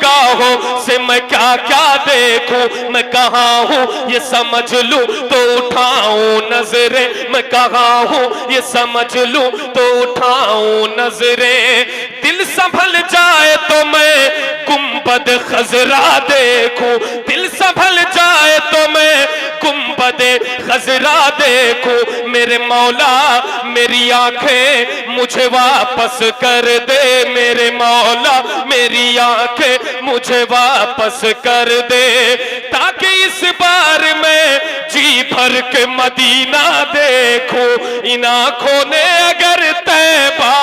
निगाहों से मैं क्या क्या देखूं, मैं कहाँ हूँ ये समझ लूं तो उठाऊं नजरें, मैं कहाँ हूँ ये समझ लूं तो उठाऊं नजरें। दिल संभल जाए तो मैं गुंबद खजरा देखूं, दिल संभल जाए तो मैं गुंबद खजरा देखूं। मेरे मौला मेरी आंखें मुझे वापस कर दे, मेरे मौला मेरी आंखें मुझे वापस कर दे, ताकि इस बार मैं जी भर के मदीना देखूं। इन आंखों ने अगर तैबा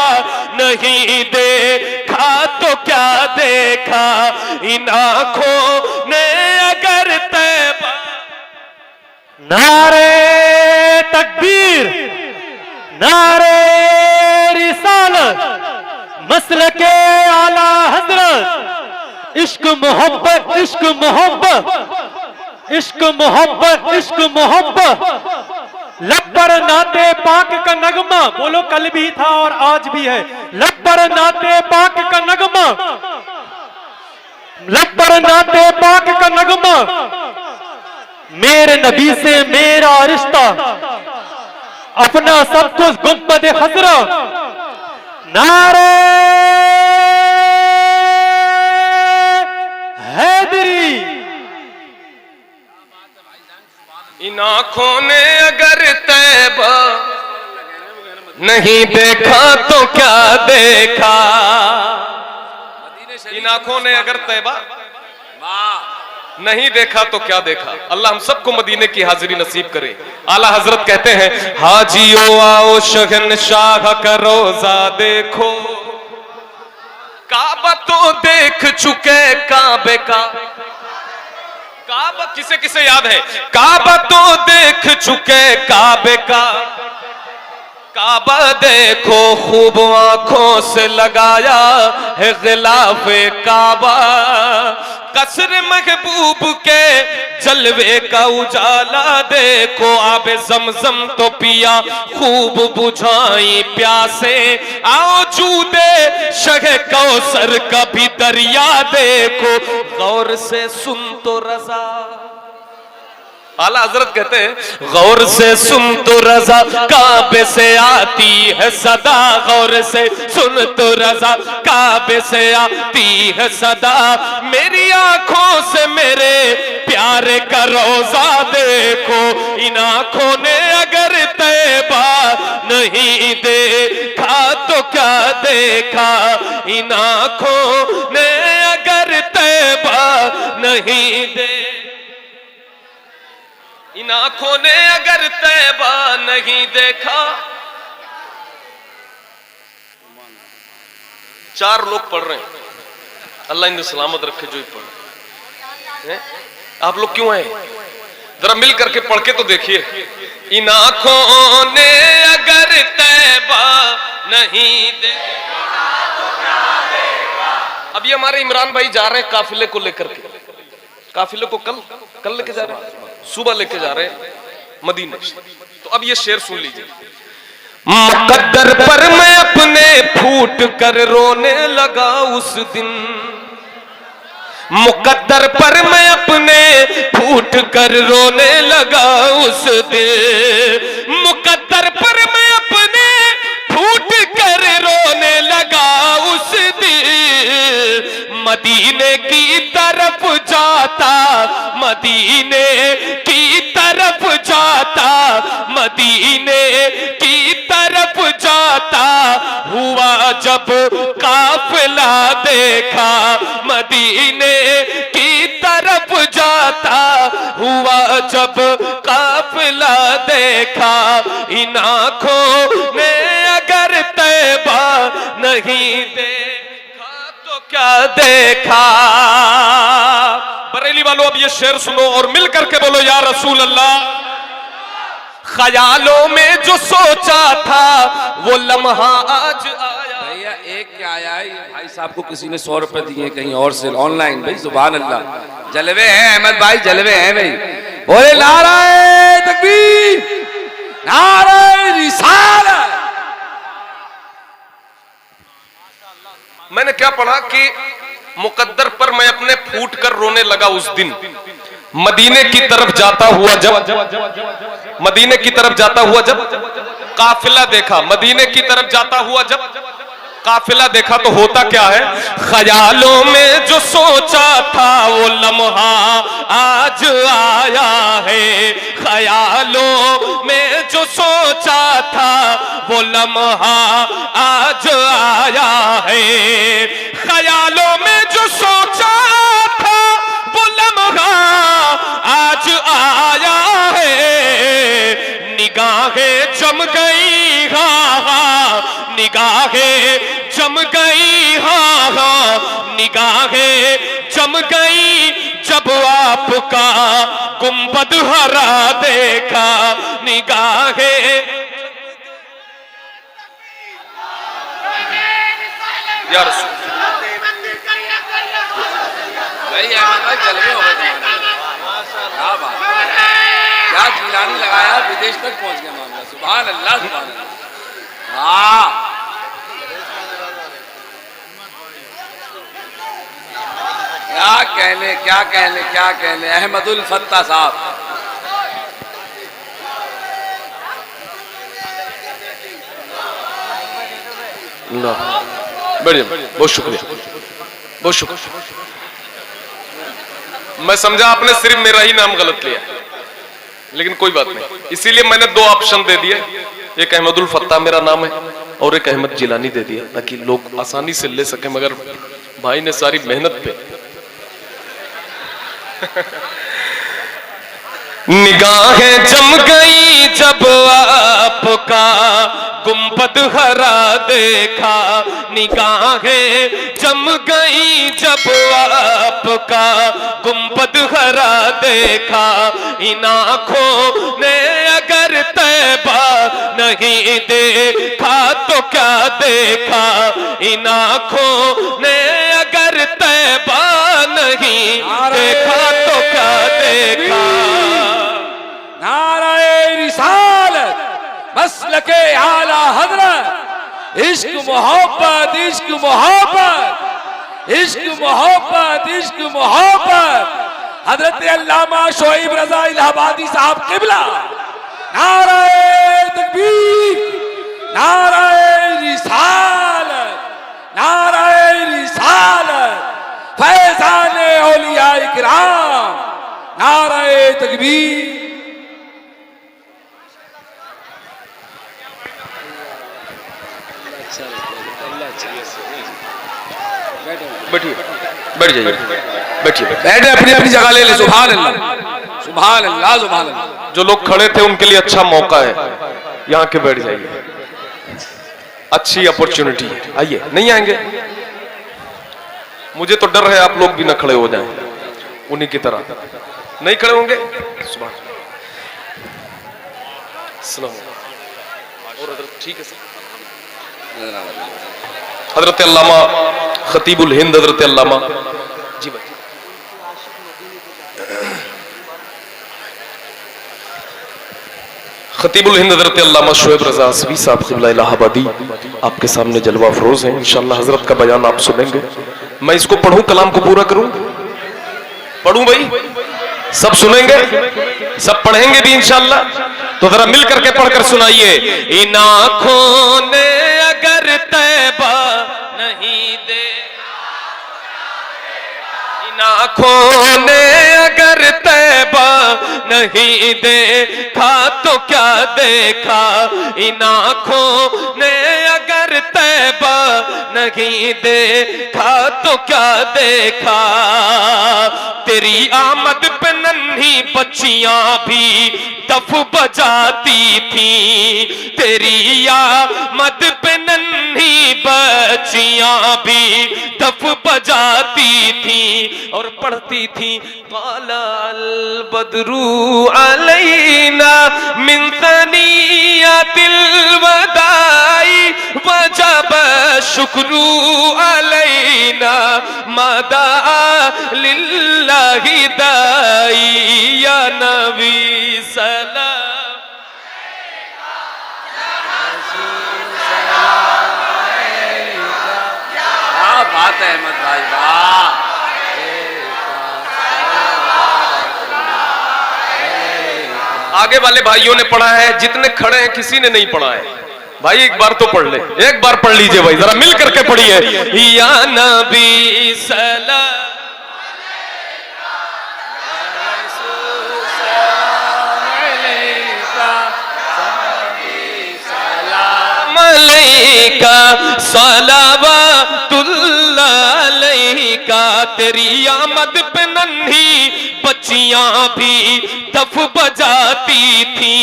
नहीं देखा तो क्या देखा, इन आंखों ने अगर तैबा। नारे तकबीर, नारे रिसालत, मसलके आला हजरत, इश्क मोहब्बत, इश्क मोहब्बत, इश्क मोहब्बत, इश्क मोहब्बत। लब पर नाते पाक का नगमा, बोलो कल भी था और आज भी है। लब पर नाते पाक का नगमा, लब पर नाते पाक का नगमा, मेरे नबी से मेरा रिश्ता, अपना सब कुछ गुंबद खजरा। नारे हैदरी। इन आंखों ने अगर तैबा नहीं देखा तो क्या देखा, इन आंखों ने अगर तैबा नहीं देखा तो क्या देखा। अल्लाह हम सबको मदीने की हाजिरी नसीब करे। आला हजरत कहते हैं, हाजियो आओ शहनशाह का रोजा देखो, काबा तो देख चुके काबे का, काबा किसे किसे याद है, काबा तो देख चुके काबे का, काबा देखो खूब आंखों से लगाया है गिलाफे काबा, कसर महबूब के जलवे का उजाला देखो, आबे ज़मज़म तो पिया खूब बुझाई प्यासे, आओ जूदे शगे कौसर का भी दरिया देखो, गौर से सुन तो रज़ा। आला हजरत कहते हैं, गौर से सुन तो रज़ा काबे से आती है सदा, गौर से सुन तो रज़ा काबे से आती है सदा, मेरी आंखों से मेरे प्यारे का रोजा देखो। इन आंखों ने अगर तैबा नहीं देखा तो क्या देखा, इन आंखों ने अगर तैबा नहीं देखा, इन आंखों ने अगर तैबा नहीं देखा। चार लोग पढ़ रहे हैं, अल्लाह इन्हें सलामत रखे जो ही पढ़ रहे हैं। आप लोग क्यों आए, जरा मिल करके पढ़ के तो देखिए। इन आंखों ने अगर तैबा नहीं देखा तो क्या देखा। अब ये हमारे इमरान भाई जा रहे हैं काफिले को लेकर के, काफिले को कल लेके जा रहे हैं, सुबह लेके जा रहे हैं मदीने। तो अब ये शेर सुन लीजिए। मुकद्दर पर मैं अपने फूट कर रोने लगा उस दिन, मुकद्दर पर मैं अपने फूट कर रोने लगा उस दिन, मुकद्दर पर मैं अपने फूट कर रोने लगा उस दिन, मदीने की तरफ जाता, मदीने की तरफ जाता, मदीने की तरफ जाता हुआ जब काफिला देखा, मदीने की तरफ जाता हुआ जब काफिला देखा, इन आंखों ने अगर तैबा नहीं देखा तो क्या देखा। बरेली वालों अब ये शेर सुनो और मिल करके बोलो या रसूल अल्लाह। ख्यालों में जो सोचा था वो लम्हा आज आया। भैया एक क्या आया है, भाई साहब को किसी ने 100 रुपए दिए कहीं और से ऑनलाइन। भाई सुभान अल्लाह, जलवे हैं अहमद भाई, जलवे हैं भाई। बोले नारे तकबीर, नारे रिसालत। मैंने क्या पढ़ा कि मुकद्दर पर मैं अपने फूट कर रोने लगा उस दिन। मदीने की तरफ जाता हुआ जब, मदीने की तरफ जाता हुआ जब काफिला देखा, मदीने की तरफ जाता हुआ जब काफिला देखा तो होता क्या है, ख्यालों में जो सोचा था वो लम्हा आज आया है, ख्यालों में जो सोचा था वो लम्हा आज आया है, ख्यालों में जो सोचा था वो लम्हा आज आया है, निगाहें जम गई, हाँ निगाहें जम गई, हाँ निगाहें जम गई, जब आपका गुंबद हरा देखा, निगाहें। यार जलवे हो गए क्या बात, क्या जिलानी लगाया, विदेश तक पहुंच गया मामला। सुभान अल्लाह, सुभान अल्लाह। हाँ क्या कहने, क्या कहने, क्या कहने। अहमदुल फत्ता साहब, बढ़िया, बहुत शुक्रिया, बहुत शुक्रिया। मैं समझा आपने सिर्फ मेरा ही नाम गलत लिया, लेकिन कोई बात नहीं, इसीलिए मैंने दो ऑप्शन दे दिए, एक अहमदुल फत्ता मेरा नाम है और एक अहमद जिलानी दे दिया, ताकि लोग आसानी से ले सके। मगर भाई ने सारी मेहनत पे निगाहें जम गई जब आपका गुंबद हरा देखा, निगाहें जम गई जब आपका गुंबद हरा देखा, इन आँखों ने अगर तैबा नहीं देखा तो क्या देखा, इन आँखों ने अगर तैबा नहीं देखा तो क्या देखा। नाराए रिसालत, मसलके आला हजरत, इश्क मोहब्बत, इश्क मोहब्बत, इश्क मोहब्बत, इश्क मोहब्बत, हजरत अल्लामा शोएब रजा इलाहाबादी साहब किबला। नाराए तकबीर, नाराए रिसालत, नाराए रिसालत, फैज़ाने औलिया इकराम, नाराए तकबीर। बैठिए, बैठ जाइए, बैठिए, बैठे, अपनी अपनी जगह ले ले। सुभान अल्लाह, सुभान अल्लाह, सुभान अल्लाह। जो लोग खड़े थे उनके लिए अच्छा मौका है, यहाँ के बैठ जाइए, अच्छी अपॉर्चुनिटी है। आइए, नहीं आएंगे, मुझे तो डर है आप लोग भी न खड़े हो जाएं उन्हीं की तरह। नहीं खड़े होंगे? सुभान अल्लाह। ठीक है सर। हजरत अल्लामा खतीबुल हिंद, हजरत अल्लामा जी भाई, खतीबुल हिंद हजरत अल्लामा शोएब रजा हसवी साहब क़िबला इलाहाबादी आपके सामने जलवा अफरोज हैं। इंशाअल्लाह हजरत का बयान आप सुनेंगे। मैं इसको पढ़ूं, कलाम को पूरा करूं? पढ़ूं भाई? सब सुनेंगे, सब पढ़ेंगे भी इंशाअल्लाह। तो जरा मिल करके पढ़कर सुनाइए। इन आँखों ने अगर तैबा नहीं दे, इन आँखों ने अगर तैबा नहीं देखा तो क्या देखा, इन आँखों ने अगर तैबा नहीं देखा तो क्या देखा। तेरी आमद पे नन्ही बच्चियां भी दफ बजाती थी, तेरी आमद पे नन्ही बच्चियां भी दफ बजाती थी और पढ़ती थी काला अल बदरू अलैना मिन सनियातिल वदाई वजब शुक्रू अलैना मदा लिल्लाहि दाई या नबी सलाम। बात है अहमद भाई, वाह। आगे वाले भाइयों ने पढ़ा है, जितने खड़े हैं किसी ने नहीं पढ़ा है। भाई एक बार तो पढ़ ले, एक बार पढ़ लीजिए भाई, जरा मिल करके पढ़िए। या नबी सलाम अलैका सलावतुल्लाह अलैका। तेरी आमद पे नन्ही बच्चियां भी दफ बजाती थी,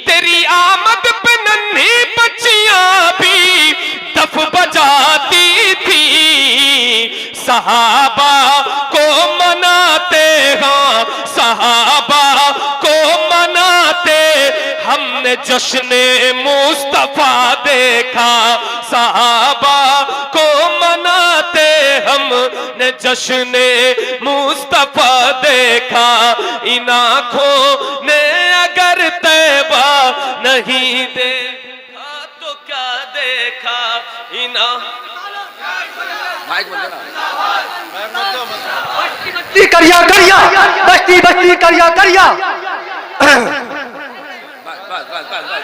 तेरी आमद पे नन्ही बच्चियां भी दफ बजाती थी। सहाबा को मनाते, हाँ सहाबा को मनाते, हमने जश्न मुस्तफा देखा। सहाबा को मनाते हमने जश्न मुस्तफा देखा। इन आँखों ने अगर तैबा नहीं देखा तो क्या देखा। बस्ती करिया करिया, बस्ती बस्ती करिया करिया।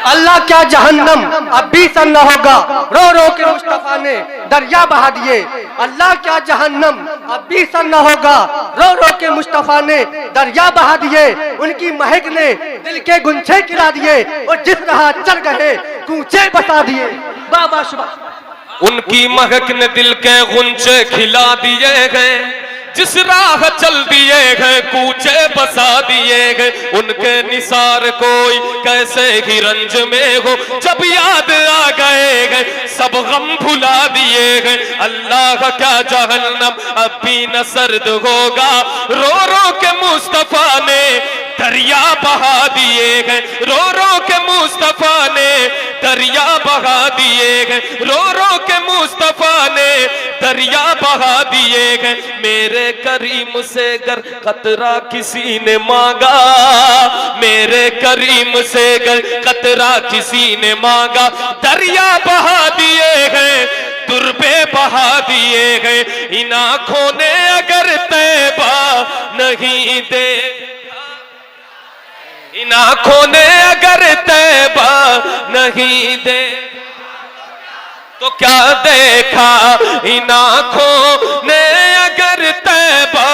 अल्लाह क्या जहन्नम अब भी सर न होगा, रो रो के मुस्तफा ने दरिया बहा दिए। अल्लाह क्या जहन्नम अब भी सर न होगा, रो रो के मुस्तफा ने दरिया बहा दिए। उनकी महक ने दिल के गुंछे खिला दिए, और जिस राह चल गए कूचे बसा दिए। बाबा शुभा उनकी महक ने दिल के गुंचे खिला दिए गए, जिस राह चल दिए गए कूचे बसा दिए गए। उनके निसार कोई कैसे ही रंज में हो, जब याद आ गए सब गम भुला दिए गए। अल्लाह का क्या जहन्नम अब भी न सर्द होगा, रो रो के मुस्तफा ने दरिया बहा दिए गए। रो रो के मुस्तफा ने दरिया बहा दिए गए, रो रो के मुस्तफा ने दरिया बहा दिए गए। मेरे करीम से गर कतरा किसी ने मांगा, मेरे करीम से गर कतरा किसी ने मांगा, दरिया बहा दिए गए, तुरबे बहा दिए गए। इन आँखों ने अगर तैबा नहीं दे, इन आँखों ने अगर तैबा नहीं दे तो क्या देखा। इन आँखों ने अगर तैबा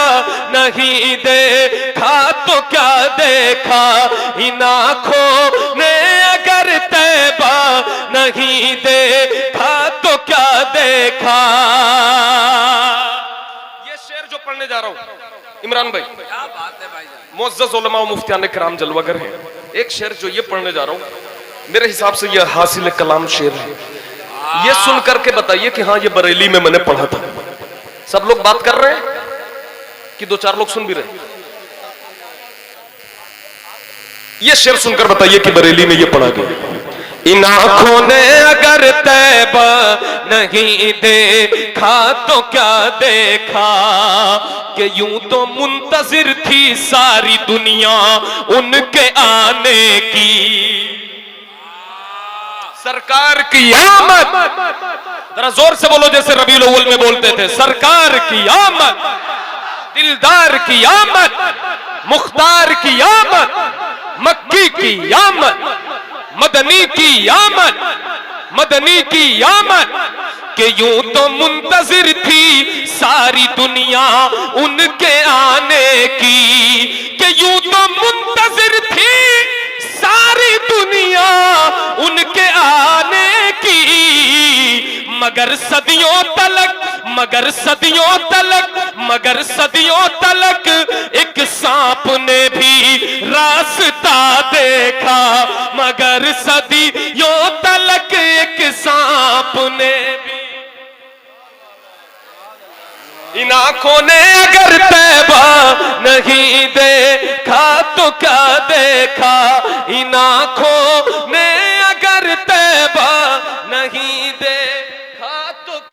नहीं देखा तो क्या देखा। इन आँखों ने अगर तैबा नहीं देखा तो क्या देखा। ये शेर जो पढ़ने जा रहा हूं इमरान भाई, क्या बात है भाई, मुअज़्ज़ज़ उलमा व मुफ्तियान किराम जलवागर हैं। एक शेर जो ये पढ़ने जा रहा हूं मेरे हिसाब से ये हासिल कलाम शेर है। ये सुन करके बताइए कि हाँ ये बरेली में मैंने पढ़ा था। सब लोग बात कर रहे हैं कि दो चार लोग सुन भी रहे हैं? ये शेर सुनकर बताइए कि बरेली में ये पढ़ा गया। इन आँखों ने अगर तैबा नहीं देखा तो क्या देखा, कि यूं तो मुंतजिर थी सारी दुनिया उनके आने की। सरकार की आमद, जरा जोर से बोलो जैसे रबीउल अव्वल में बोलते थे, सरकार की आमद, दिलदार की आमद, मुख्तार की आमद, मक्की की आमद, मदनी की आमद, मदनी की आमद, कि यूं तो मुंतजिर थी सारी दुनिया उनके आने की। कि यूं तो मुंतजिर थी सारी दुनिया उनके आने की, मगर सदियों तलक, मगर सदियों तलक, मगर सदियों तलक एक सांप ने भी रास्ता देखा। मगर सदियों तलक एक सांप ने भी। इन आँखों ने अगर